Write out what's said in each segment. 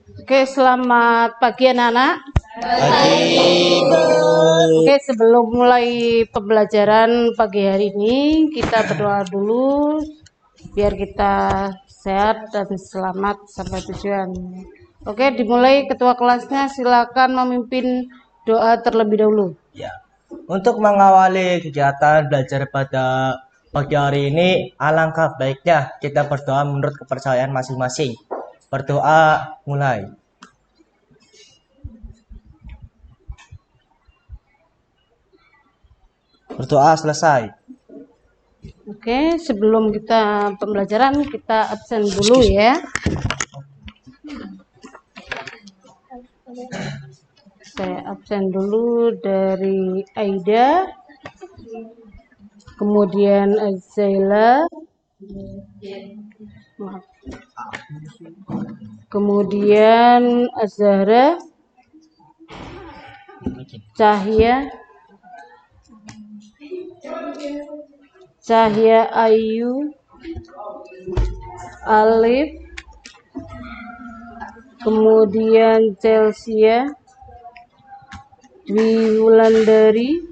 Oke, selamat pagi anak-anak. Pagi, Bu. Oke, sebelum mulai pembelajaran pagi hari ini, kita berdoa dulu biar kita sehat dan selamat sampai tujuan. Oke, dimulai ketua kelasnya silakan memimpin doa terlebih dahulu. Ya. Untuk mengawali kegiatan belajar pada pagi hari ini, alangkah baiknya kita berdoa menurut kepercayaan masing-masing. Berdoa mulai. Berdoa selesai. Oke, sebelum kita pembelajaran, kita absen dulu ya. Saya absen dulu dari Aida, kemudian Azaila, kemudian Azhara, Cahya Ayu, Alif, kemudian Chelsea, Dwi Wulandari,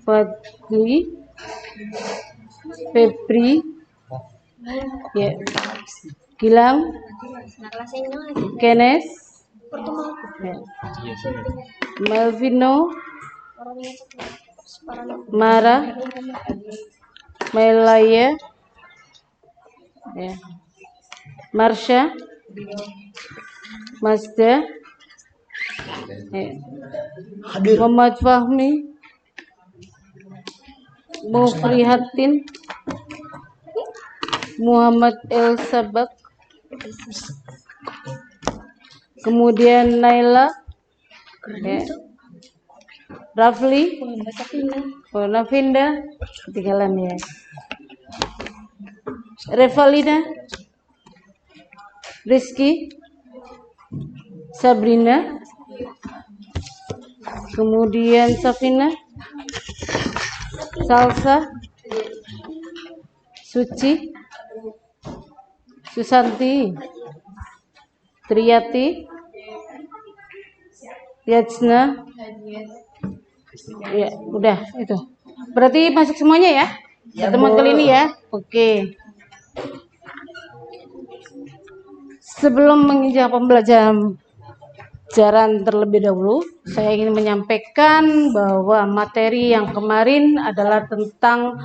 Fadli, Febri, ya, Gilang, Kenes, ya, Melvino, Mara, Melaya, ya, Marsha, Mazda, ya, Muhammad Fahmi, Mufrihatin, Muhammad El Sabak, kemudian Naila, ya, Rafli, Nafinda, ketinggalan ya, Revalina, Rizky, Sabrina, kemudian Safina, Salsa, Suci, Susanti, Triyati, Yajna, ya udah itu. Berarti masuk semuanya ya? Pertemuan kali ini ya. Oke. Sebelum menginjak pembelajaran terlebih dahulu, saya ingin menyampaikan bahwa materi yang kemarin adalah tentang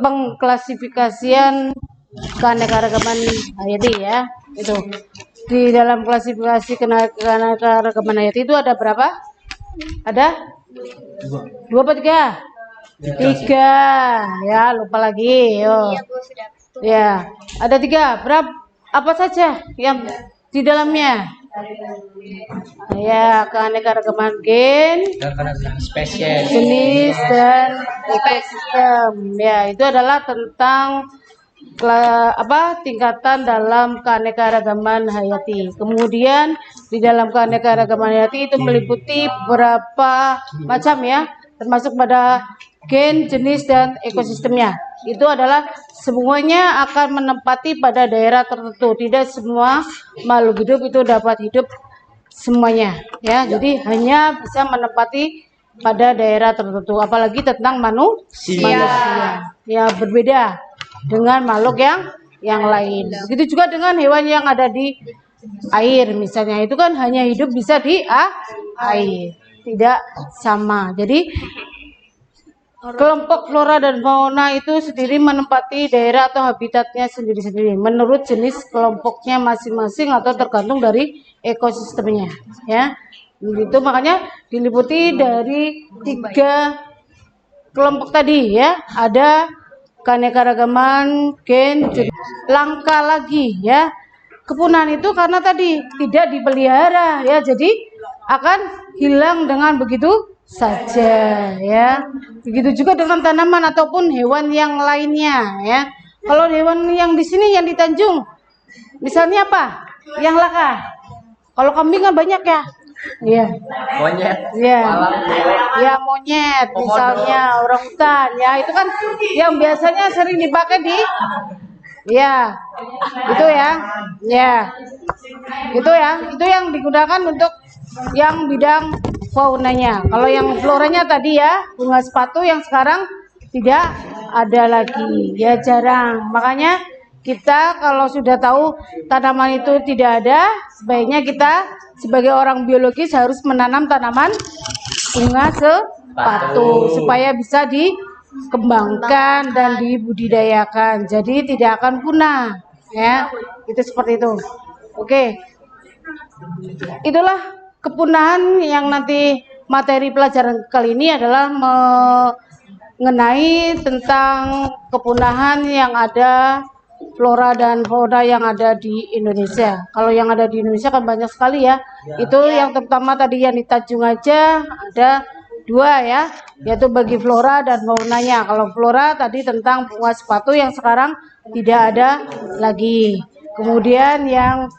pengklasifikasian keanekaragaman hayati ya. Itu. Di dalam klasifikasi keanekaragaman hayati itu ada berapa? Ada? Dua apa tiga? Tiga. Ya, lupa lagi. Yo. Ya, ada tiga. Berapa? Apa saja yang di dalamnya? Ya, keanekaragaman gen, Spesies. jenis dan ekosistem. Ya, itu adalah tentang tingkatan dalam keanekaragaman hayati. Kemudian di dalam keanekaragaman hayati itu meliputi beberapa macam ya, termasuk pada gen, jenis dan ekosistemnya. Itu adalah semuanya akan menempati pada daerah tertentu. Tidak semua makhluk hidup itu dapat hidup semuanya ya. Jadi hanya bisa menempati pada daerah tertentu, apalagi tentang manusia. Ya, berbeda dengan makhluk yang lain. Begitu juga dengan hewan yang ada di air misalnya, itu kan hanya hidup bisa di air, tidak sama. Jadi kelompok flora dan fauna itu sendiri menempati daerah atau habitatnya sendiri-sendiri menurut jenis kelompoknya masing-masing atau tergantung dari ekosistemnya ya. Itu makanya diliputi dari tiga kelompok tadi ya. Ada keanekaragaman gen, jenis. Langka lagi ya. Kepunahan itu karena tadi tidak dipelihara ya, jadi akan hilang dengan begitu saja ya. Begitu juga dengan tanaman ataupun hewan yang lainnya ya. Kalau hewan yang di sini yang di Tanjung misalnya apa? Yang laka. Kalau kambing kan banyak ya. Iya. Monyet. Iya. Ya monyet misalnya, orangutan ya, itu kan yang biasanya sering dipakai di Ya, itu ya. Ya. Itu yang digunakan untuk yang bidang faunanya. Kalau yang floranya tadi ya, bunga sepatu yang sekarang tidak ada lagi. Ya jarang. Makanya kita kalau sudah tahu tanaman itu tidak ada, sebaiknya kita sebagai orang biologis harus menanam tanaman bunga sepatu supaya bisa dikembangkan dan dibudidayakan. Jadi tidak akan punah, ya. Itu seperti itu. Oke. Itulah kepunahan yang nanti materi pelajaran kali ini adalah mengenai tentang kepunahan yang ada flora dan fauna yang ada di Indonesia. Kalau yang ada di Indonesia kan banyak sekali ya. Itu yang terutama tadi yang di Tanjung aja ada 2 ya, yaitu bagi flora dan faunanya. Kalau flora tadi tentang bunga sepatu yang sekarang tidak ada lagi. Kemudian yang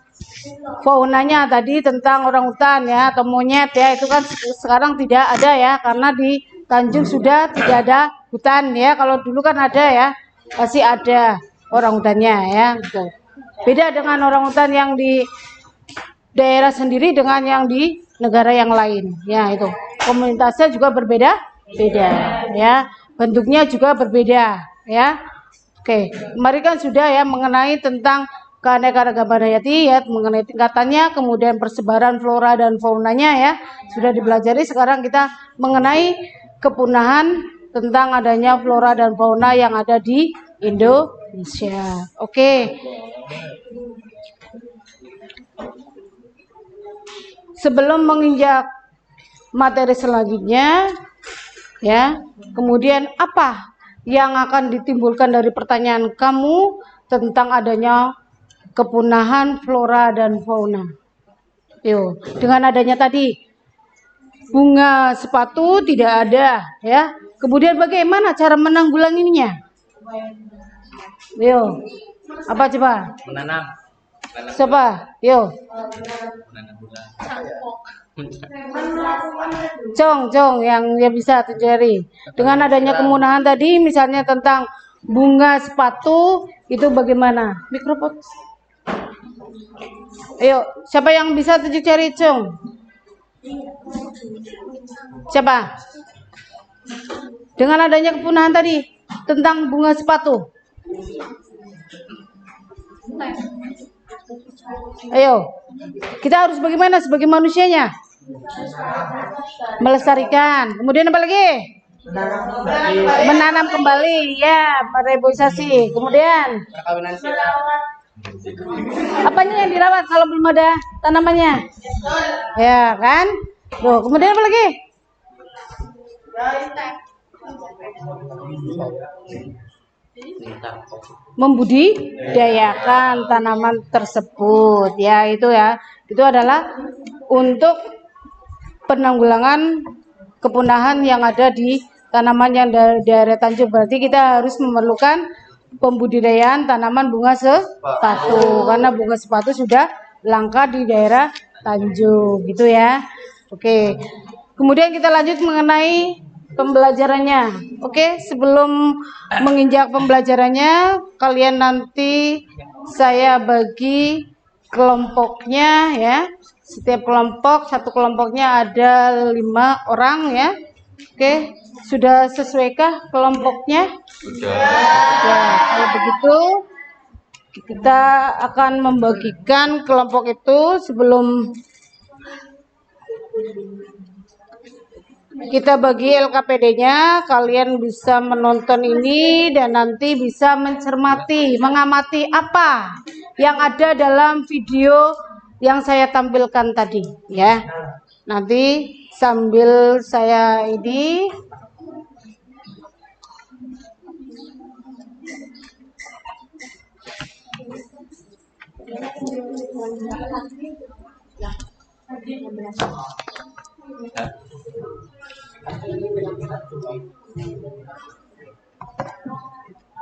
faunanya tadi tentang orangutan ya atau monyet ya, itu kan sekarang tidak ada ya, karena di Tanjung sudah tidak ada hutan ya. Kalau dulu kan ada ya, pasti ada orangutannya ya. Gitu. Beda dengan orangutan yang di daerah sendiri dengan yang di negara yang lain ya. Itu komunitasnya juga berbeda-beda ya, bentuknya juga berbeda ya. Oke, kemarin kan sudah ya mengenai tentang keanekaragaman hayati ya, mengenai tingkatannya, kemudian persebaran flora dan faunanya ya, sudah dipelajari. Sekarang kita mengenai kepunahan tentang adanya flora dan fauna yang ada di Indonesia. Oke. Sebelum menginjak materi selanjutnya ya, kemudian apa yang akan ditimbulkan dari pertanyaan kamu tentang adanya kepunahan flora dan fauna? Yuk, dengan adanya tadi bunga sepatu tidak ada ya. Kemudian bagaimana cara menanggulanginya? Yuk, apa coba? Menanam. Coba, yuk. Cong yang bisa terjadi dengan adanya kepunahan tadi, misalnya tentang bunga sepatu itu bagaimana? Mikrofon. Ayo, siapa yang bisa tunjuk jari, Cong? Siapa? Dengan adanya kepunahan tadi tentang bunga sepatu. Ayo, kita harus bagaimana sebagai manusianya? Melestarikan. Kemudian apa lagi? Menanam kembali, ya, mereboisasi. Kemudian apanya yang dirawat kalau belum ada tanamannya? Ya kan? Tuh, kemudian apa lagi? Membudidayakan tanaman tersebut ya, itu ya. Itu adalah untuk penanggulangan kepunahan yang ada di tanaman yang dari daerah Tanjung. Berarti kita harus memerlukan pembudidayaan tanaman bunga sepatu, karena bunga sepatu sudah langka di daerah Tanjung gitu ya. Oke, kemudian kita lanjut mengenai pembelajarannya. Oke, sebelum menginjak pembelajarannya, kalian nanti saya bagi kelompoknya ya. Setiap kelompok, satu kelompoknya ada 5 orang ya. Oke, sudah sesuaikah kelompoknya? Ya, kalau begitu kita akan membagikan kelompok itu. Sebelum kita bagi LKPD-nya, kalian bisa menonton ini dan nanti bisa mencermati, mengamati apa yang ada dalam video yang saya tampilkan tadi ya. Nanti sambil saya ini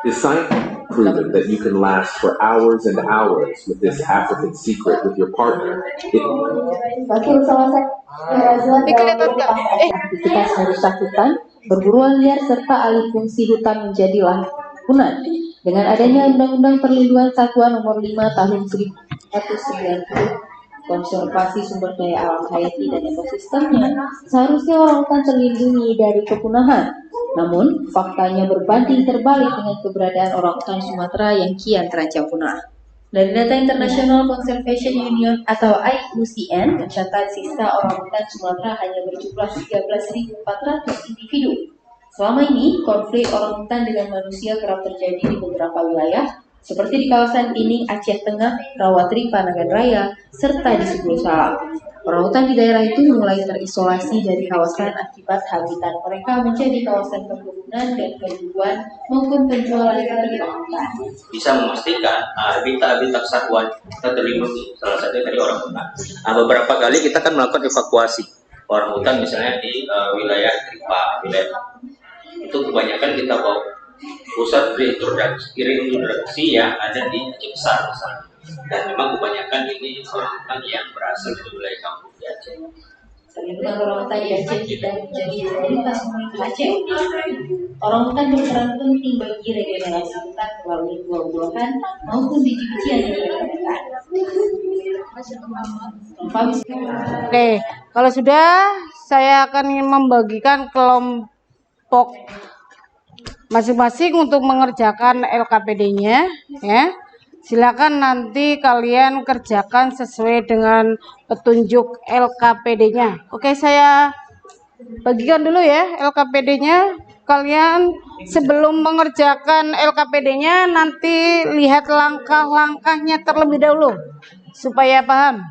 Is science proven that you can last for hours and hours with this African secret with your partner? Wakil Sawasak Kerajuan dalam merupakan aktivitas merusak hutan, berburuan liar serta alih fungsi hutan menjadi lahan perkebunan. Dengan adanya Undang-Undang Perlindungan Satwa Nomor 5 Tahun 1990, konservasi sumber daya alam hayati dan ekosistemnya, seharusnya orangutan terlindungi dari kepunahan. Namun, faktanya berbanding terbalik dengan keberadaan orangutan Sumatera yang kian terancam punah. Dari data International Conservation Union atau IUCN, tercatat sisa orangutan Sumatera hanya berjumlah 13.400 individu. Selama ini, konflik orangutan dengan manusia kerap terjadi di beberapa wilayah, seperti di kawasan Pining, Aceh Tengah, Rawatri, Panangan Raya, serta di Sepuluh Salam. Orangutan di daerah itu mulai terisolasi dari kawasan akibat habitat mereka menjadi kawasan perkebunan dan perburuan maupun penjualan dari orangutan. Bisa memastikan habitat satwa kita terlindungi, salah satunya dari orangutan. Nah, beberapa kali kita kan melakukan evakuasi orangutan misalnya di wilayah Tripa, wilayah itu kebanyakan kita bawa pusat reintroduksi yang ada di Aceh Besar misalnya. Dan memang kebanyakan ini orangutan yang berasal dari wilayah kampung di Aceh. Perlindungan orangutan di Aceh tidak menjadi prioritas pemerintah Aceh. Orangutan berperan penting bagi regenerasi hutan melalui buah-buahan maupun biji-bijian yang mereka. Oke, kalau sudah saya akan membagikan kelompok masing-masing untuk mengerjakan LKPD-nya, ya. Silakan nanti kalian kerjakan sesuai dengan petunjuk LKPD-nya. Oke, saya bagikan dulu ya LKPD-nya. Kalian sebelum mengerjakan LKPD-nya nanti lihat langkah-langkahnya terlebih dahulu supaya paham.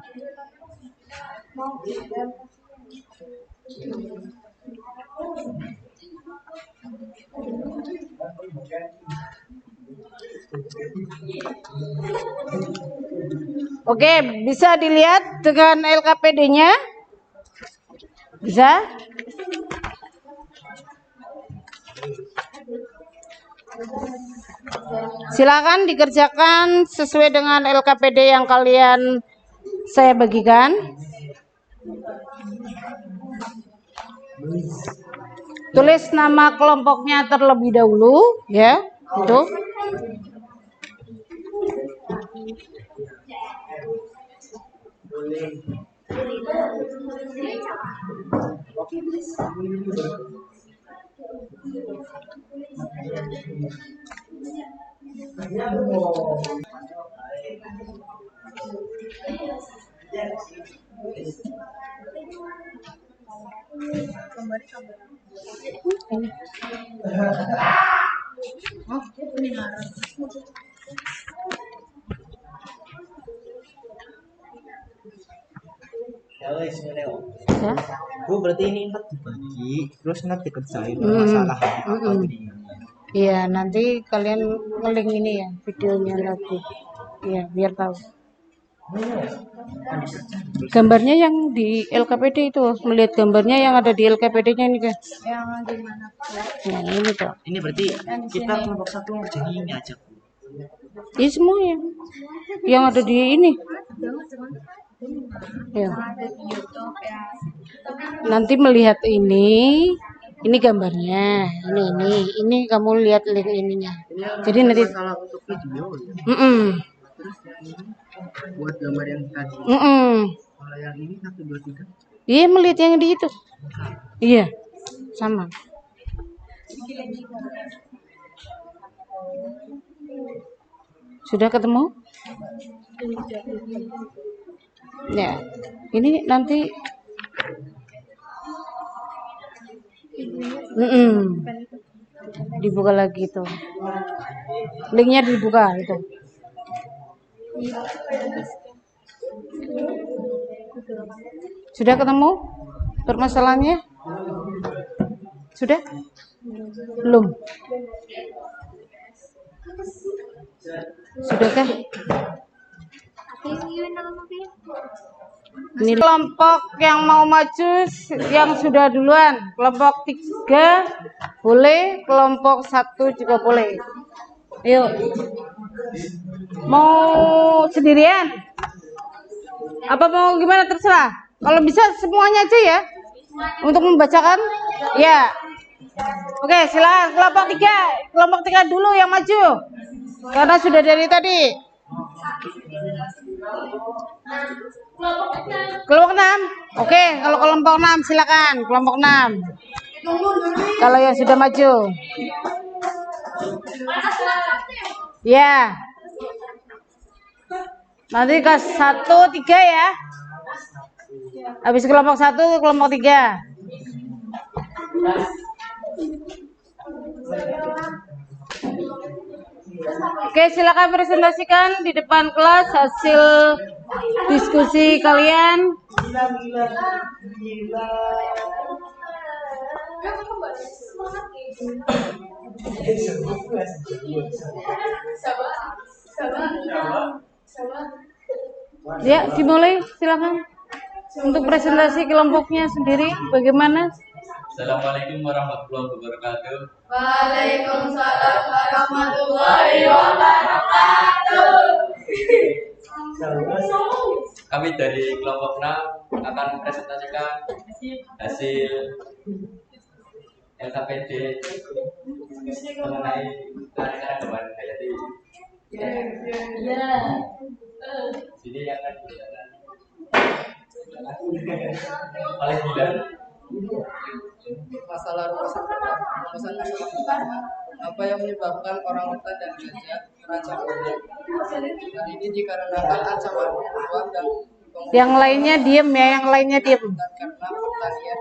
Oke, bisa dilihat dengan LKPD-nya? Bisa? Silakan dikerjakan sesuai dengan LKPD yang kalian saya bagikan. Tulis nama kelompoknya terlebih dahulu, ya. Itu. Ya. Bu, berarti ini ntar dibagi, terus nanti dikerjain masalah apa ini? Iya, nanti kalian nge-link ini ya videonya lagi. Iya, biar tahu. Gambarnya yang di LKPD itu, melihat gambarnya yang ada di LKPD-nya ini kan. Yang gimana? Nah, ini tuh. Ini berarti kita kelompok satu ngerjain ini aja, Bu. Ini semuanya yang ada di ini. Ya. Nanti melihat ini gambarnya, ini kamu lihat link ininya. Jadi nanti salah untuk video. Buat gambar yang tadi. Kalau yang ini 1, 2, 3. Iya, melihat yang di itu. Iya, sama. Sudah ketemu? Ya, ini nanti dibuka lagi tuh. Linknya dibuka itu. Sudah ketemu permasalahannya? Sudah? Belum? Sudahkah? Ini kelompok yang mau maju yang sudah duluan. Kelompok 3 boleh, kelompok 1 juga boleh. Ayo. Mau sendirian? Apa mau gimana, terserah. Kalau bisa semuanya aja ya. Untuk membacakan. Ya. Oke, silakan kelompok 3. Kelompok 3 dulu yang maju. Karena sudah dari tadi. Kelompok 6. Oke, kalau kelompok 6 silakan. Kelompok 6. Kalau yang sudah maju. Ya. Nanti kelas 1, 3 ya. Habis kelompok 1, kelompok 3. Oke, silakan presentasikan di depan kelas hasil diskusi kalian. Ya, dimulai, silakan. Untuk presentasi kelompoknya sendiri, bagaimana? Assalamualaikum warahmatullahi wabarakatuh. Waalaikumsalam warahmatullahi wabarakatuh. Kami dari kelompok 6 akan presentasikan hasil LKPD mengenai keanekaragaman Dewan Hayati. Sini yang akan diberikan oleh Bidan. Masalah rumusan nasional pertama, apa yang menyebabkan orang hutan dan gajah terancam punah? Hal ini dikarenakan ancaman pemburuan dan Yang lainnya diem ya, yang lainnya diem. karena pertanian.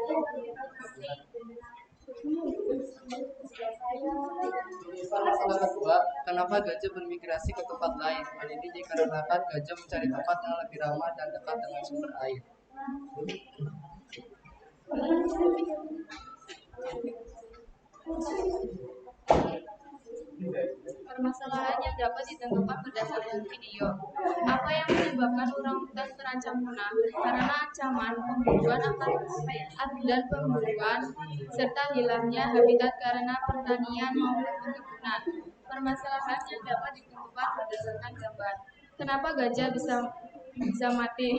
Masalah kedua, kenapa gajah bermigrasi ke tempat lain? Hal ini dikarenakan gajah mencari tempat yang lebih ramah dan dekat dengan sumber air. Permasalahan yang dapat ditentukan berdasarkan video. Apa yang menyebabkan orang hutan terancam punah? Karena ancaman pemburuan dan pemburuan serta hilangnya habitat karena pertanian maupun perkebunan. Permasalahan yang dapat ditentukan berdasarkan gambar. Kenapa gajah bisa mati?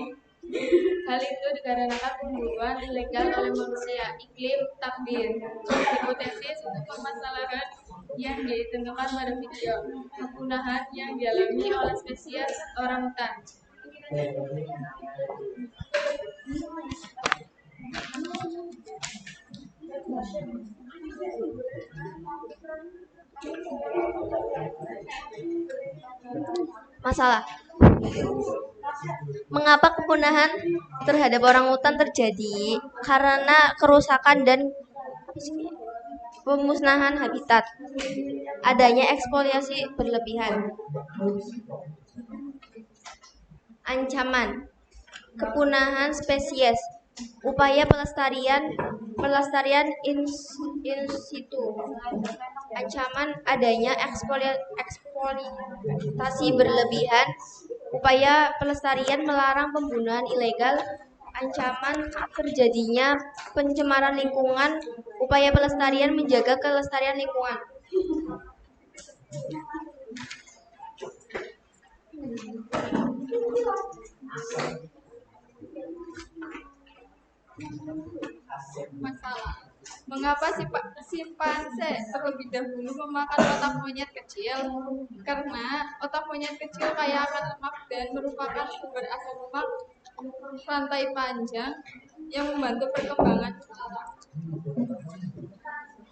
Hal itu dikarenakan pemburuan ilegal oleh manusia, iklim, takdir. Hipotesis untuk permasalahan yang ditentukan pada video, kepunahan yang dialami oleh spesies orang hutan. Masalah. Mengapa kepunahan terhadap orang hutan terjadi? Karena kerusakan dan pemusnahan habitat. Adanya ekspoliasi berlebihan. Ancaman kepunahan spesies. Upaya pelestarian in situ. Ancaman adanya eksploitasi berlebihan. Upaya pelestarian melarang pembunuhan ilegal. Ancaman terjadinya pencemaran lingkungan. Upaya pelestarian menjaga kelestarian lingkungan. Masalah. Mengapa simpanse terlebih dahulu memakan otak monyet kecil? Karena otak monyet kecil kaya akan lemak dan merupakan sumber asam lemak rantai panjang yang membantu perkembangan saraf.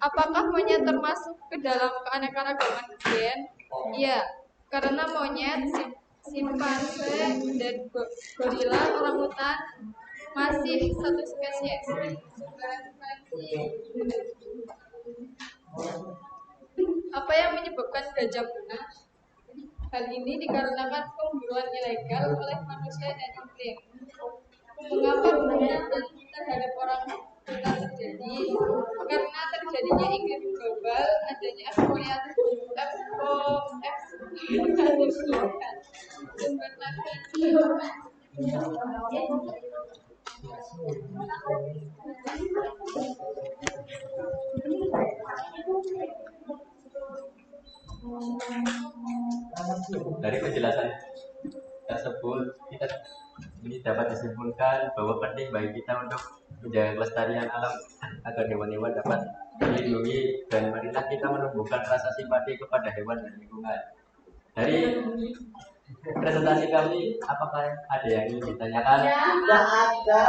Apakah monyet termasuk ke dalam keanekaragaman gen? Ya, karena monyet, simpanse, dan gorila orangutan masih satu spesies. Apa yang menyebabkan gajah punah? Hal ini dikarenakan pemburuan ilegal oleh manusia dan iklim. Mengapa pemburuan terhadap orang hutan terjadi? Karena terjadinya iklim global, adanya eksploitasi sumber Dari penjelasan tersebut, kita ini dapat disimpulkan bahwa penting bagi kita untuk menjaga kelestarian alam agar hewan-hewan dapat dilindungi, dan marilah kita menumbuhkan rasa simpati kepada hewan dan lingkungan. Dari presentasi kami, apakah ada yang ingin ditanyakan? Tidak ada.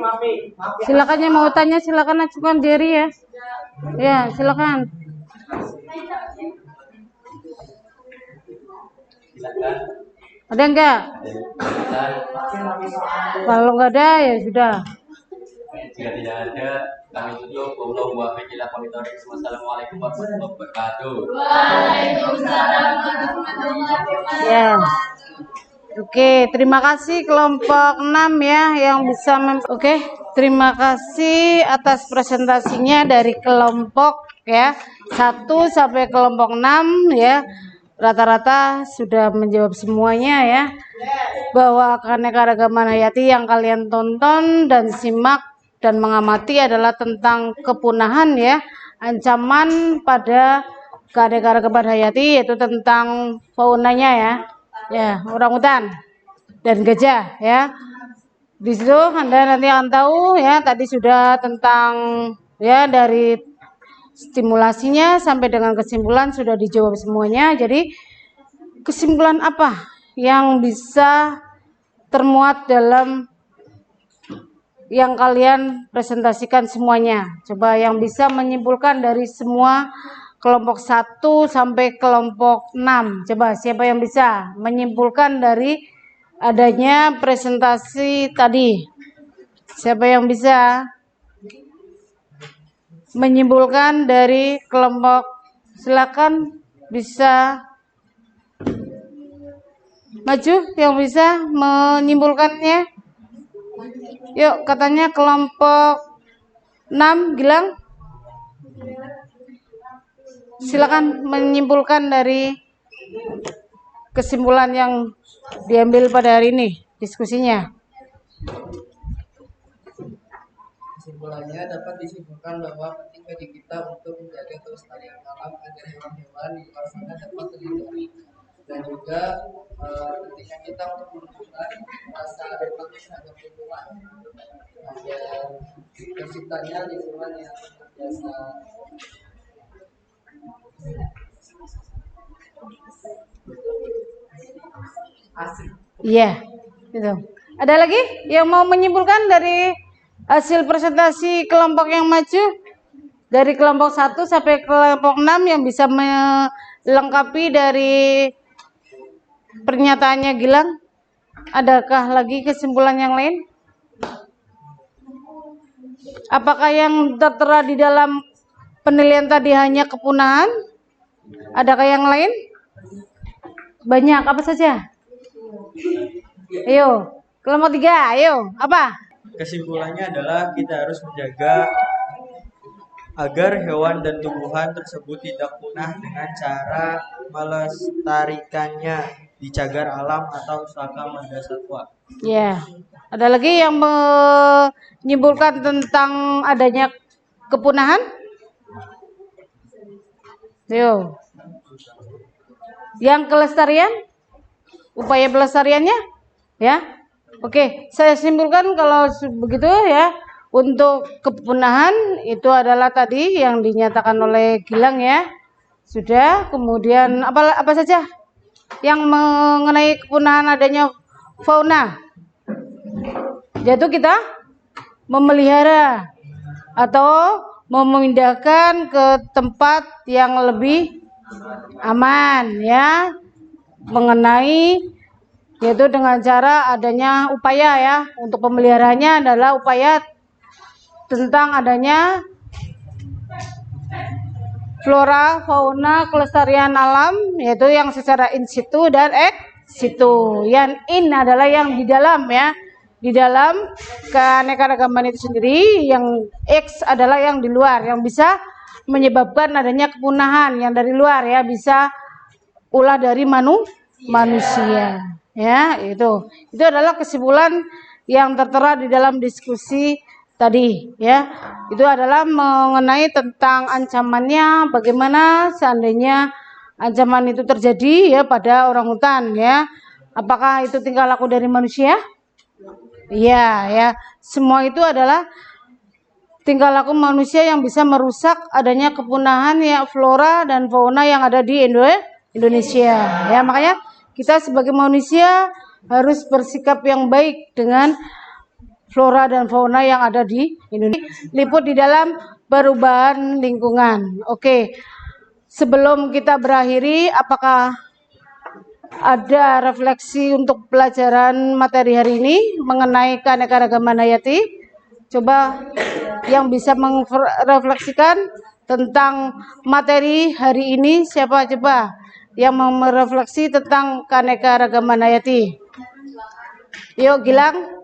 Mafi. Silakan yang mau tanya, silakan ajukan diri ya. Ya, silakan. Silakan. Ada enggak? Silakan. Kalau enggak ada ya sudah. Jika tidak ada, kami tutup. Wallahu muwaffiq ila aqwamit thoriq. Wassalamualaikum warahmatullahi wabarakatuh. Waalaikumsalam warahmatullahi wabarakatuh. Ya. Oke, terima kasih kelompok 6 ya yang bisa Oke, terima kasih atas presentasinya dari kelompok ya 1 sampai kelompok 6 ya. Rata-rata sudah menjawab semuanya ya. Bahwa keanekaragaman hayati yang kalian tonton dan simak dan mengamati adalah tentang kepunahan ya, ancaman pada keanekaragaman hayati, yaitu tentang faunanya ya, orangutan dan gajah ya. Di situ Anda nanti akan tahu ya, tadi sudah tentang ya dari stimulasinya sampai dengan kesimpulan sudah dijawab semuanya. Jadi kesimpulan apa yang bisa termuat dalam yang kalian presentasikan semuanya? Coba yang bisa menyimpulkan dari semua kelompok 1 sampai kelompok 6. Coba siapa yang bisa menyimpulkan dari adanya presentasi tadi? Siapa yang bisa menyimpulkan dari kelompok? Silakan bisa maju yang bisa menyimpulkannya. Yuk, katanya kelompok 6, Gilang. Silakan menyimpulkan dari kesimpulan yang diambil pada hari ini diskusinya. Kesimpulannya dapat disimpulkan bahwa penting bagi kita untuk menjaga kelestarian alam agar hewan-hewan di luar sana dapat terlindungi, dan juga pentingnya kita untuk menumbuhkan rasa empati terhadap lingkungan agar terciptanya lingkungan yang biasa. Iya, gitu. Ada lagi yang mau menyimpulkan dari hasil presentasi kelompok yang maju? Dari kelompok 1 sampai kelompok 6 yang bisa melengkapi dari pernyataannya Gilang? Adakah lagi kesimpulan yang lain? Apakah yang tertera di dalam penilaian tadi hanya kepunahan? Adakah yang lain? Banyak, apa saja? Ayo, kelompok 3, ayo, apa? Kesimpulannya adalah kita harus menjaga agar hewan dan tumbuhan tersebut tidak punah dengan cara melestarikannya di cagar alam atau Pusaka Marga Satwa. Ya, ada lagi yang menyimpulkan tentang adanya kepunahan? Ayo. Yang kelestarian? Upaya pelestariannya? Ya. Oke, saya simpulkan kalau begitu ya. Untuk kepunahan itu adalah tadi yang dinyatakan oleh Gilang ya. Sudah, kemudian apa saja yang mengenai kepunahan adanya fauna? Yaitu kita memelihara atau memindahkan ke tempat yang lebih aman ya, mengenai yaitu dengan cara adanya upaya ya, untuk pemeliharaannya adalah upaya tentang adanya flora, fauna, kelestarian alam, yaitu yang secara in situ dan ex situ. Yang in adalah yang di dalam ya, di dalam keanekaragaman itu sendiri. Yang X adalah yang di luar, yang bisa menyebabkan adanya kepunahan yang dari luar ya, bisa ulah dari manusia ya. Itu adalah kesimpulan yang tertera di dalam diskusi tadi ya. Itu adalah mengenai tentang ancamannya, bagaimana seandainya ancaman itu terjadi ya pada orangutan ya. Apakah itu tingkah laku dari manusia? Iya ya, semua itu adalah tingkah laku manusia yang bisa merusak adanya kepunahan ya flora dan fauna yang ada di Indonesia. Ya, makanya kita sebagai manusia harus bersikap yang baik dengan flora dan fauna yang ada di Indonesia. Liput di dalam perubahan lingkungan. Oke. Sebelum kita berakhiri, apakah ada refleksi untuk pelajaran materi hari ini mengenai keanekaragaman hayati? Coba yang bisa merefleksikan tentang materi hari ini, siapa coba yang mau merefleksi tentang keanekaragaman hayati? Yuk Gilang,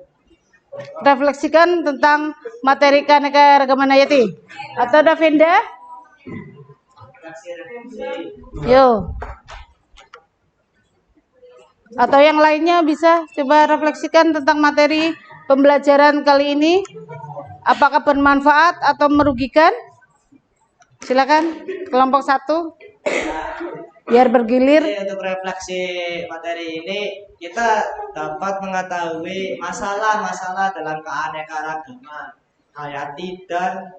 refleksikan tentang materi keanekaragaman hayati. Atau Davinda? Yuk. Atau yang lainnya bisa coba refleksikan tentang materi pembelajaran kali ini. Apakah bermanfaat atau merugikan? Silakan kelompok 1. Biar bergilir. Untuk refleksi materi ini kita dapat mengetahui masalah-masalah dalam keanekaragaman hayati dan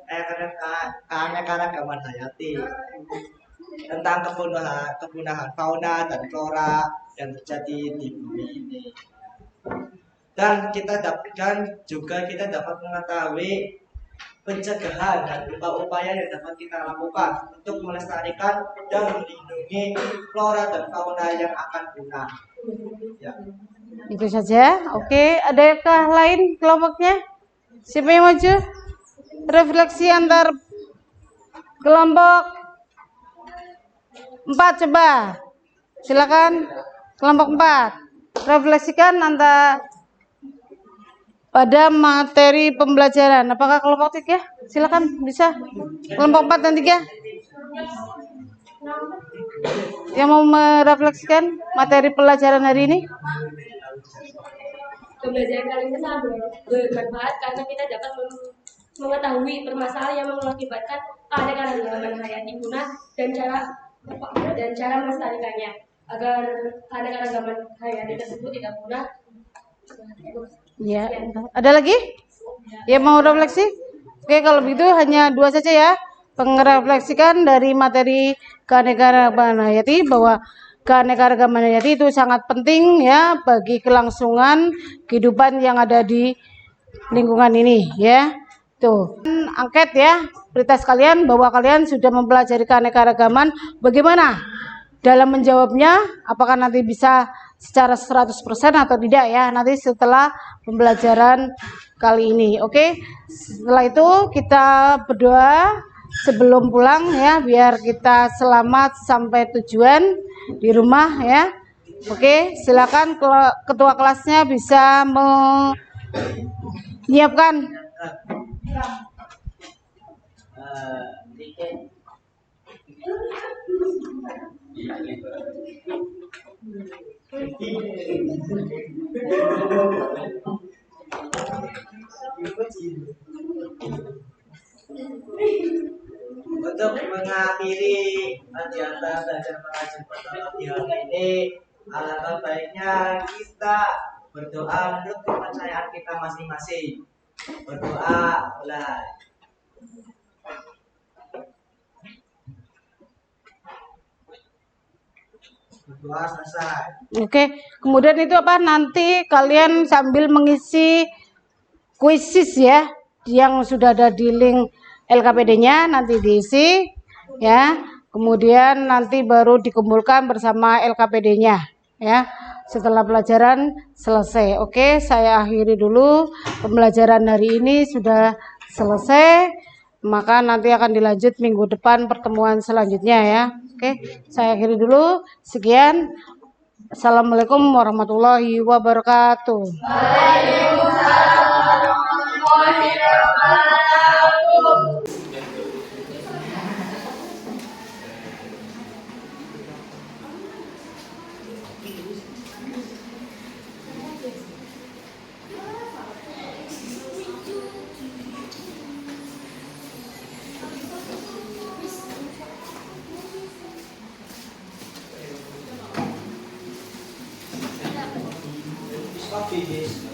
keanekaragaman hayati, tentang kepunahan fauna dan flora yang terjadi di bumi ini. Dan kita dapat mengetahui pencegahan dan upaya-upaya yang dapat kita lakukan untuk melestarikan dan melindungi flora dan fauna yang akan punah. Ya. Itu saja. Oke, adakah lain kelompoknya? Siapa yang maju? Refleksi antar kelompok 4 coba. Silakan kelompok 4. Refleksikan antara pada materi pembelajaran. Apakah kelompok 3? Silakan bisa. Kelompok 4 dan 3. Yang mau merefleksikan materi pelajaran hari ini? Pembelajaran kali ini sangat bermanfaat karena kita dapat mengetahui permasalahan yang mengakibatkan keanekaragaman hayati punah dan cara melestarikannya agar keanekaragaman hayati tersebut tidak punah. Ya, ada lagi? Ya, mau refleksi? Oke, kalau begitu hanya 2 saja ya. Mengrefleksikan dari materi keanekaragaman hayati bahwa keanekaragaman hayati itu sangat penting ya bagi kelangsungan kehidupan yang ada di lingkungan ini ya. Tuh, angket ya prioritas kalian bahwa kalian sudah mempelajari keanekaragaman. Bagaimana dalam menjawabnya? Apakah nanti bisa secara 100% atau tidak ya nanti setelah pembelajaran kali ini. Oke. Setelah itu kita berdoa sebelum pulang ya biar kita selamat sampai tujuan di rumah ya. Oke, silakan ketua kelasnya bisa menyiapkan Untuk mengakhiri kegiatan belajar mengajar pertama di hari ini, alangkah baiknya kita berdoa menurut kepercayaan kita masing-masing. Berdoa mulai. Berdoa selesai. Oke, kemudian itu apa? Nanti kalian sambil mengisi kuisis ya, yang sudah ada di link LKPD-nya nanti diisi ya. Kemudian nanti baru dikumpulkan bersama LKPD-nya ya. Setelah pelajaran selesai. Oke, saya akhiri dulu pembelajaran hari ini sudah selesai. Maka nanti akan dilanjut minggu depan pertemuan selanjutnya ya. Oke, saya akhiri dulu. Sekian. Assalamualaikum warahmatullahi wabarakatuh. Waalaikumsalam warahmatullahi wabarakatuh. Stop this.